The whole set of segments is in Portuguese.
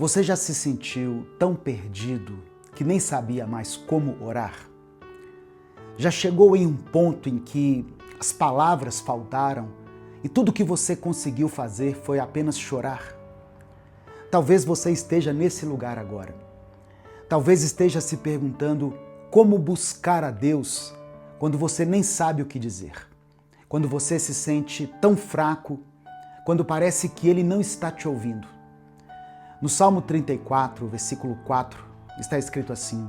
Você já se sentiu tão perdido que nem sabia mais como orar? Já chegou em um ponto em que as palavras faltaram e tudo que você conseguiu fazer foi apenas chorar? Talvez você esteja nesse lugar agora. Talvez esteja se perguntando como buscar a Deus quando você nem sabe o que dizer. Quando você se sente tão fraco, quando parece que Ele não está te ouvindo. No Salmo 34, versículo 4, está escrito assim: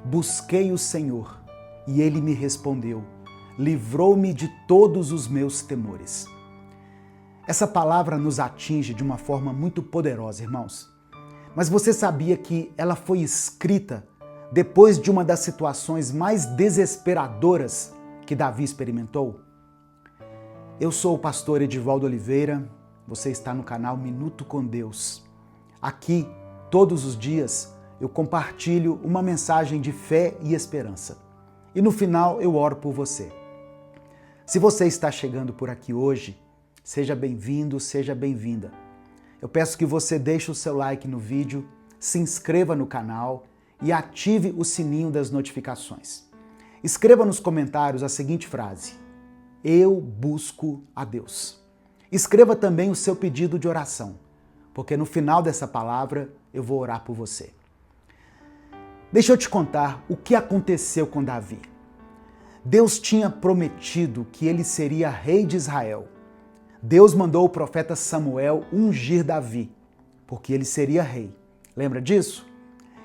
Busquei o Senhor, e Ele me respondeu, livrou-me de todos os meus temores. Essa palavra nos atinge de uma forma muito poderosa, irmãos. Mas você sabia que ela foi escrita depois de uma das situações mais desesperadoras que Davi experimentou? Eu sou o pastor Edivaldo Oliveira, você está no canal Minuto com Deus. Aqui, todos os dias, eu compartilho uma mensagem de fé e esperança. E no final eu oro por você. Se você está chegando por aqui hoje, seja bem-vindo, seja bem-vinda. Eu peço que você deixe o seu like no vídeo, se inscreva no canal e ative o sininho das notificações. Escreva nos comentários a seguinte frase: Eu busco a Deus. Escreva também o seu pedido de oração, porque no final dessa palavra eu vou orar por você. Deixa eu te contar o que aconteceu com Davi. Deus tinha prometido que ele seria rei de Israel. Deus mandou o profeta Samuel ungir Davi, porque ele seria rei. Lembra disso?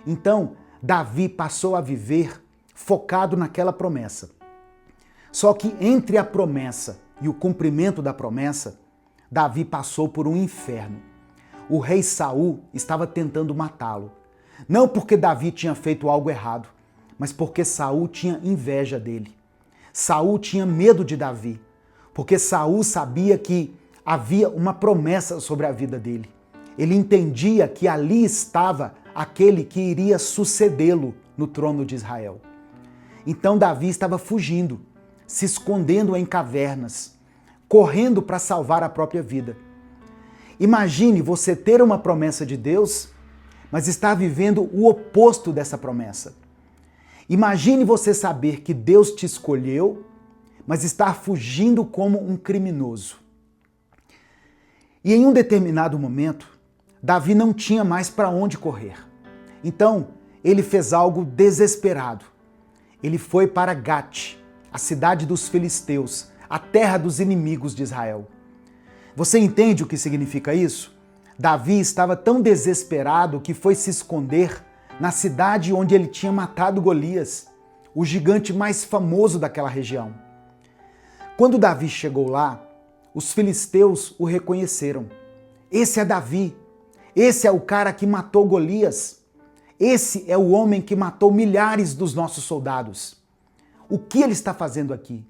Então, Davi passou a viver focado naquela promessa. Só que entre a promessa e o cumprimento da promessa, Davi passou por um inferno. O rei Saul estava tentando matá-lo. Não porque Davi tinha feito algo errado, mas porque Saul tinha inveja dele. Saul tinha medo de Davi, porque Saul sabia que havia uma promessa sobre a vida dele. Ele entendia que ali estava aquele que iria sucedê-lo no trono de Israel. Então Davi estava fugindo, se escondendo em cavernas, correndo para salvar a própria vida. Imagine você ter uma promessa de Deus, mas estar vivendo o oposto dessa promessa. Imagine você saber que Deus te escolheu, mas estar fugindo como um criminoso. E em um determinado momento, Davi não tinha mais para onde correr. Então, ele fez algo desesperado. Ele foi para Gate, a cidade dos filisteus, a terra dos inimigos de Israel. Você entende o que significa isso? Davi estava tão desesperado que foi se esconder na cidade onde ele tinha matado Golias, o gigante mais famoso daquela região. Quando Davi chegou lá, os filisteus o reconheceram. Esse é Davi, esse é o cara que matou Golias, esse é o homem que matou milhares dos nossos soldados. O que ele está fazendo aqui?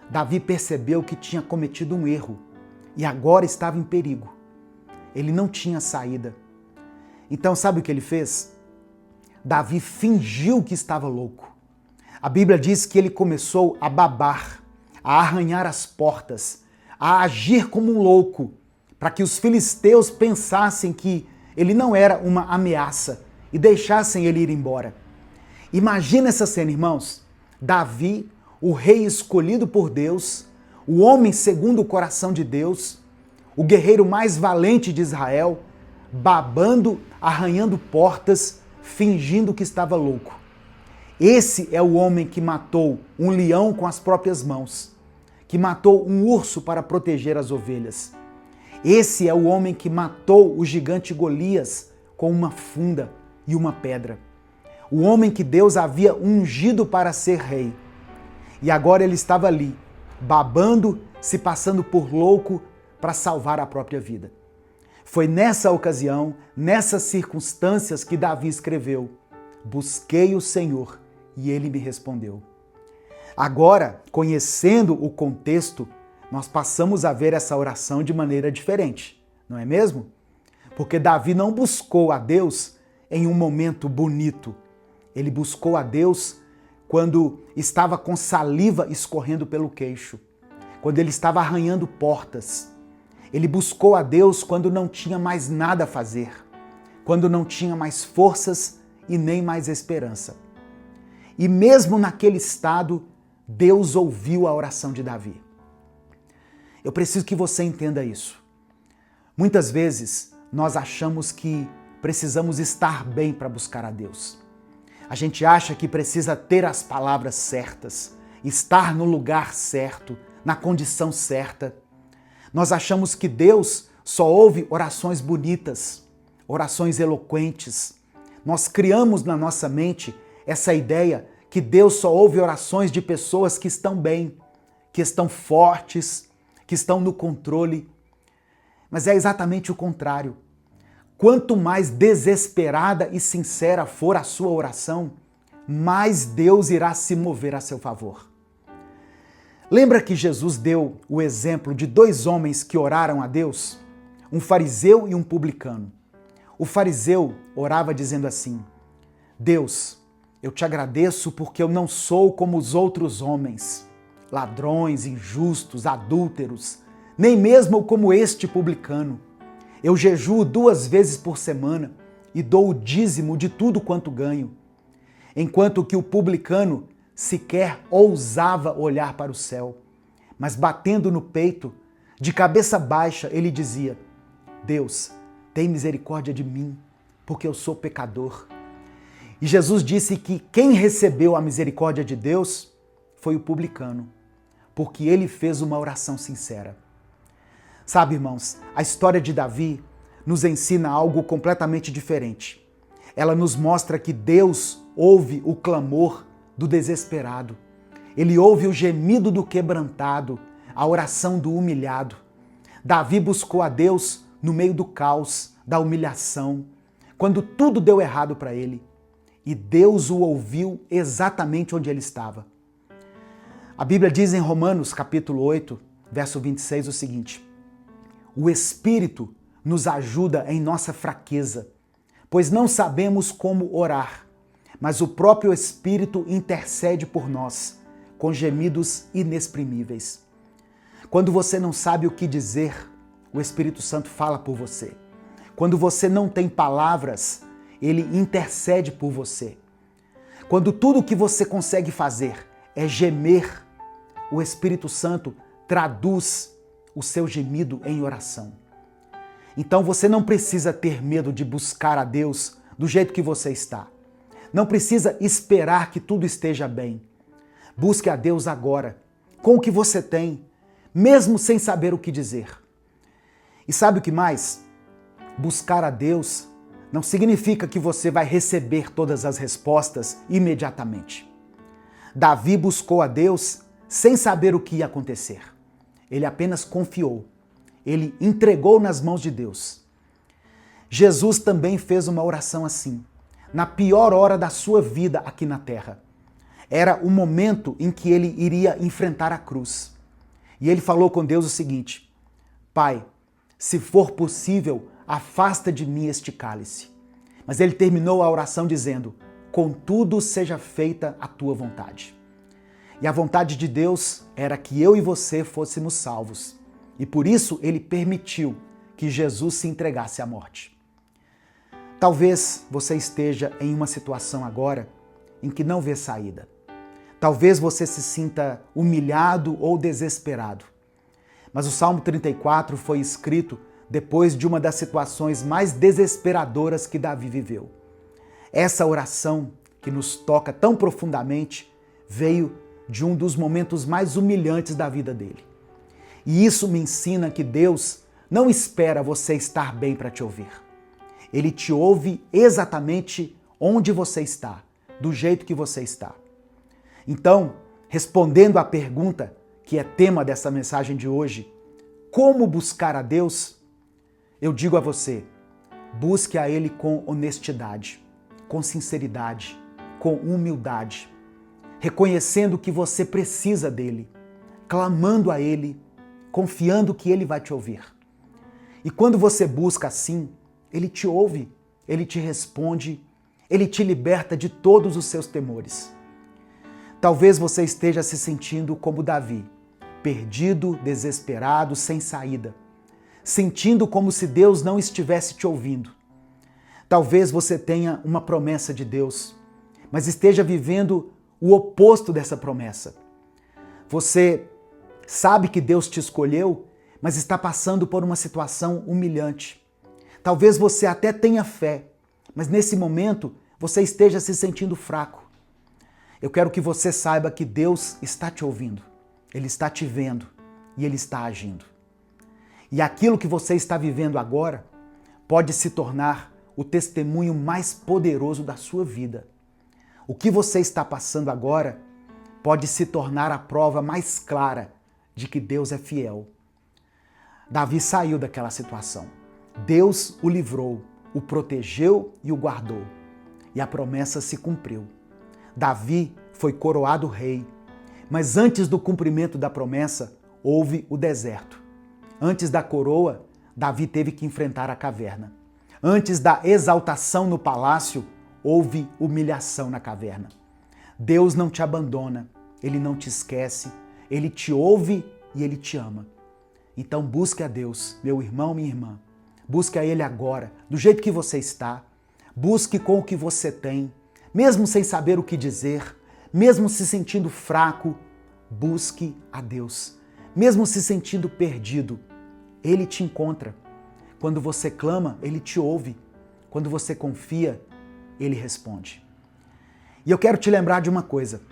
Davi percebeu que tinha cometido um erro e agora estava em perigo. Ele não tinha saída. Então sabe o que ele fez? Davi fingiu que estava louco. A Bíblia diz que ele começou a babar, a arranhar as portas, a agir como um louco, para que os filisteus pensassem que ele não era uma ameaça e deixassem ele ir embora. Imagina essa cena, irmãos. Davi, o rei escolhido por Deus, o homem segundo o coração de Deus, o guerreiro mais valente de Israel, babando, arranhando portas, fingindo que estava louco. Esse é o homem que matou um leão com as próprias mãos, que matou um urso para proteger as ovelhas. Esse é o homem que matou o gigante Golias com uma funda e uma pedra. O homem que Deus havia ungido para ser rei. E agora ele estava ali, babando, se passando por louco para salvar a própria vida. Foi nessa ocasião, nessas circunstâncias que Davi escreveu: Busquei o Senhor e ele me respondeu. Agora, conhecendo o contexto, nós passamos a ver essa oração de maneira diferente, não é mesmo? Porque Davi não buscou a Deus em um momento bonito. Ele buscou a Deus quando estava com saliva escorrendo pelo queixo, quando ele estava arranhando portas. Ele buscou a Deus quando não tinha mais nada a fazer, quando não tinha mais forças e nem mais esperança. E mesmo naquele estado, Deus ouviu a oração de Davi. Eu preciso que você entenda isso. Muitas vezes nós achamos que precisamos estar bem para buscar a Deus. A gente acha que precisa ter as palavras certas, estar no lugar certo, na condição certa. Nós achamos que Deus só ouve orações bonitas, orações eloquentes. Nós criamos na nossa mente essa ideia que Deus só ouve orações de pessoas que estão bem, que estão fortes, que estão no controle. Mas é exatamente o contrário. Quanto mais desesperada e sincera for a sua oração, mais Deus irá se mover a seu favor. Lembra que Jesus deu o exemplo de dois homens que oraram a Deus? Um fariseu e um publicano. O fariseu orava dizendo assim: Deus, eu te agradeço porque eu não sou como os outros homens, ladrões, injustos, adúlteros, nem mesmo como este publicano. Eu jejuo 2 vezes por semana e dou o dízimo de tudo quanto ganho. Enquanto que o publicano sequer ousava olhar para o céu, mas batendo no peito, de cabeça baixa, ele dizia: Deus, tem misericórdia de mim, porque eu sou pecador. E Jesus disse que quem recebeu a misericórdia de Deus foi o publicano, porque ele fez uma oração sincera. Sabe, irmãos, a história de Davi nos ensina algo completamente diferente. Ela nos mostra que Deus ouve o clamor do desesperado. Ele ouve o gemido do quebrantado, a oração do humilhado. Davi buscou a Deus no meio do caos, da humilhação, quando tudo deu errado para ele. E Deus o ouviu exatamente onde ele estava. A Bíblia diz em Romanos, capítulo 8, verso 26, o seguinte: O Espírito nos ajuda em nossa fraqueza, pois não sabemos como orar, mas o próprio Espírito intercede por nós, com gemidos inexprimíveis. Quando você não sabe o que dizer, o Espírito Santo fala por você. Quando você não tem palavras, ele intercede por você. Quando tudo o que você consegue fazer é gemer, o Espírito Santo traduz o seu gemido em oração. Então você não precisa ter medo de buscar a Deus do jeito que você está. Não precisa esperar que tudo esteja bem. Busque a Deus agora, com o que você tem, mesmo sem saber o que dizer. E sabe o que mais? Buscar a Deus não significa que você vai receber todas as respostas imediatamente. Davi buscou a Deus sem saber o que ia acontecer. Ele apenas confiou. Ele entregou nas mãos de Deus. Jesus também fez uma oração assim, na pior hora da sua vida aqui na terra. Era o momento em que ele iria enfrentar a cruz. E ele falou com Deus o seguinte: Pai, se for possível, afasta de mim este cálice. Mas ele terminou a oração dizendo: Contudo, seja feita a tua vontade. E a vontade de Deus era que eu e você fôssemos salvos. E por isso ele permitiu que Jesus se entregasse à morte. Talvez você esteja em uma situação agora em que não vê saída. Talvez você se sinta humilhado ou desesperado. Mas o Salmo 34 foi escrito depois de uma das situações mais desesperadoras que Davi viveu. Essa oração, que nos toca tão profundamente, veio de um dos momentos mais humilhantes da vida dele. E isso me ensina que Deus não espera você estar bem para te ouvir. Ele te ouve exatamente onde você está, do jeito que você está. Então, respondendo à pergunta que é tema dessa mensagem de hoje, como buscar a Deus? Eu digo a você, busque a Ele com honestidade, com sinceridade, com humildade, reconhecendo que você precisa dEle, clamando a Ele, confiando que Ele vai te ouvir. E quando você busca assim, Ele te ouve, Ele te responde, Ele te liberta de todos os seus temores. Talvez você esteja se sentindo como Davi, perdido, desesperado, sem saída, sentindo como se Deus não estivesse te ouvindo. Talvez você tenha uma promessa de Deus, mas esteja vivendo o oposto dessa promessa. Você sabe que Deus te escolheu, mas está passando por uma situação humilhante. Talvez você até tenha fé, mas nesse momento você esteja se sentindo fraco. Eu quero que você saiba que Deus está te ouvindo, Ele está te vendo e Ele está agindo. E aquilo que você está vivendo agora pode se tornar o testemunho mais poderoso da sua vida. O que você está passando agora pode se tornar a prova mais clara de que Deus é fiel. Davi saiu daquela situação. Deus o livrou, o protegeu e o guardou. E a promessa se cumpriu. Davi foi coroado rei, mas antes do cumprimento da promessa, houve o deserto. Antes da coroa, Davi teve que enfrentar a caverna. Antes da exaltação no palácio, houve humilhação na caverna. Deus não te abandona, Ele não te esquece, Ele te ouve e Ele te ama. Então busque a Deus, meu irmão, minha irmã. Busque a Ele agora, do jeito que você está. Busque com o que você tem, mesmo sem saber o que dizer, mesmo se sentindo fraco, busque a Deus. Mesmo se sentindo perdido, Ele te encontra. Quando você clama, Ele te ouve. Quando você confia, Ele responde. E eu quero te lembrar de uma coisa.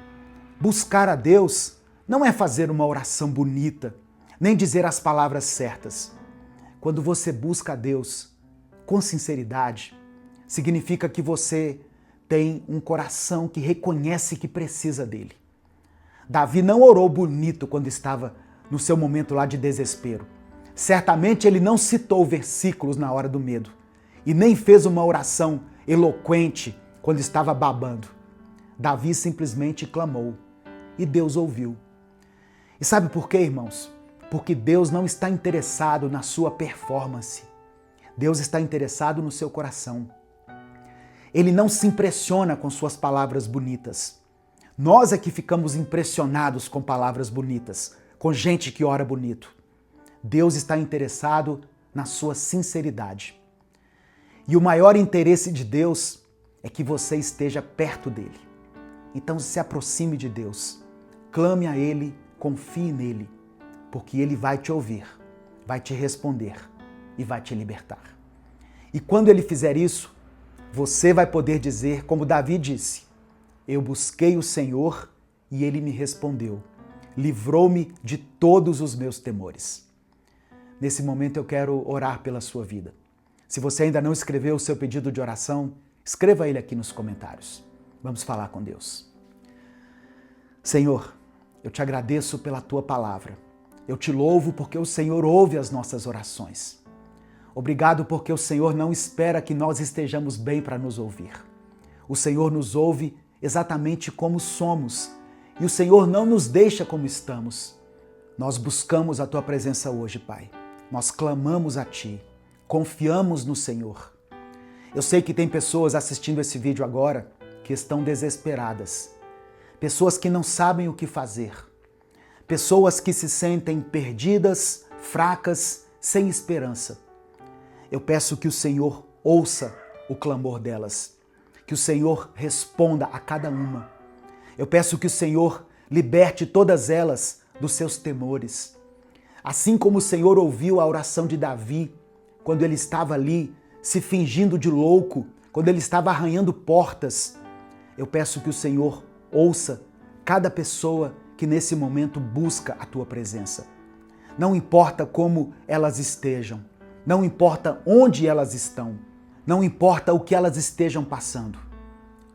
Buscar a Deus não é fazer uma oração bonita, nem dizer as palavras certas. Quando você busca a Deus com sinceridade, significa que você tem um coração que reconhece que precisa dele. Davi não orou bonito quando estava no seu momento lá de desespero. Certamente ele não citou versículos na hora do medo e nem fez uma oração eloquente quando estava babando. Davi simplesmente clamou e Deus ouviu. E sabe por quê, irmãos? Porque Deus não está interessado na sua performance. Deus está interessado no seu coração. Ele não se impressiona com suas palavras bonitas. Nós é que ficamos impressionados com palavras bonitas, com gente que ora bonito. Deus está interessado na sua sinceridade. E o maior interesse de Deus é que você esteja perto dele. Então se aproxime de Deus, clame a Ele, confie nele, porque Ele vai te ouvir, vai te responder e vai te libertar. E quando Ele fizer isso, você vai poder dizer, como Davi disse, eu busquei o Senhor e Ele me respondeu, livrou-me de todos os meus temores. Nesse momento eu quero orar pela sua vida. Se você ainda não escreveu o seu pedido de oração, escreva ele aqui nos comentários. Vamos falar com Deus. Senhor, eu te agradeço pela tua palavra. Eu te louvo porque o Senhor ouve as nossas orações. Obrigado porque o Senhor não espera que nós estejamos bem para nos ouvir. O Senhor nos ouve exatamente como somos e o Senhor não nos deixa como estamos. Nós buscamos a tua presença hoje, Pai. Nós clamamos a ti, confiamos no Senhor. Eu sei que tem pessoas assistindo esse vídeo agora que estão desesperadas. Pessoas que não sabem o que fazer. Pessoas que se sentem perdidas, fracas, sem esperança. Eu peço que o Senhor ouça o clamor delas. Que o Senhor responda a cada uma. Eu peço que o Senhor liberte todas elas dos seus temores. Assim como o Senhor ouviu a oração de Davi, quando ele estava ali se fingindo de louco, quando ele estava arranhando portas, eu peço que o Senhor ouça cada pessoa que nesse momento busca a tua presença. Não importa como elas estejam, não importa onde elas estão, não importa o que elas estejam passando.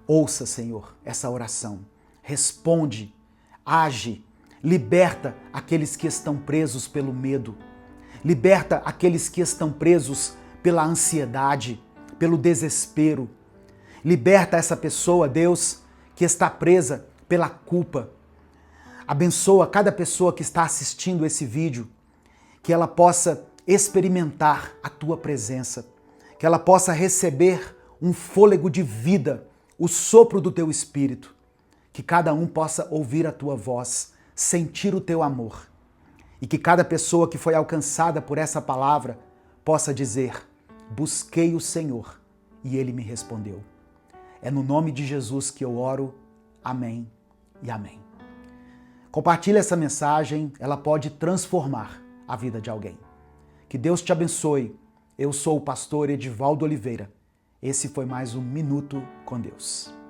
Ouça, Senhor, essa oração. Responde, age, liberta aqueles que estão presos pelo medo. Liberta aqueles que estão presos pela ansiedade, pelo desespero. Liberta essa pessoa, Deus, que está presa pela culpa. Abençoa cada pessoa que está assistindo esse vídeo, que ela possa experimentar a tua presença, que ela possa receber um fôlego de vida, o sopro do teu Espírito, que cada um possa ouvir a tua voz, sentir o teu amor, e que cada pessoa que foi alcançada por essa palavra possa dizer: busquei o Senhor e ele me respondeu. É no nome de Jesus que eu oro. Amém e amém. Compartilhe essa mensagem, ela pode transformar a vida de alguém. Que Deus te abençoe. Eu sou o pastor Edivaldo Oliveira. Esse foi mais um Minuto com Deus.